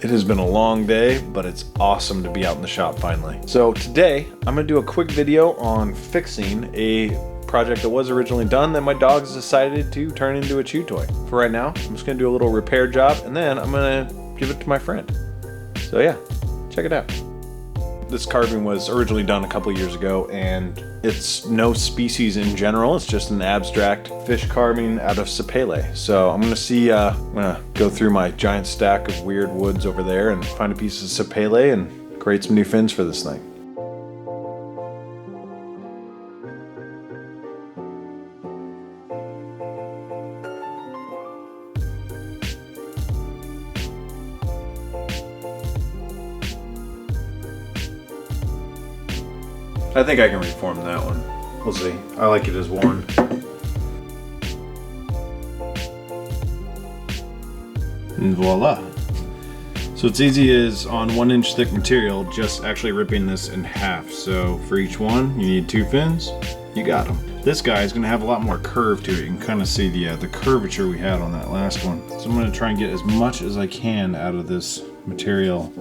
It has been a long day, but it's awesome to be out in the shop finally. So today, I'm gonna do a quick video on fixing a project that was originally done that my dogs decided to turn into a chew toy. For right now, I'm just gonna do a little repair job and then I'm gonna give it to my friend. So yeah, check it out. This carving was originally done a couple years ago and it's no species in general. It's just an abstract fish carving out of Sapele. So I'm gonna go through my giant stack of weird woods over there and find a piece of Sapele and create some new fins for this thing. I think I can reform that one. We'll see. I like it as worn. And voila. So it's easy as on 1 inch thick material, just actually ripping this in half. So for each one, you need 2 fins. You got them. This guy is going to have a lot more curve to it. You can kind of see the curvature we had on that last one. So I'm going to try and get as much as I can out of this material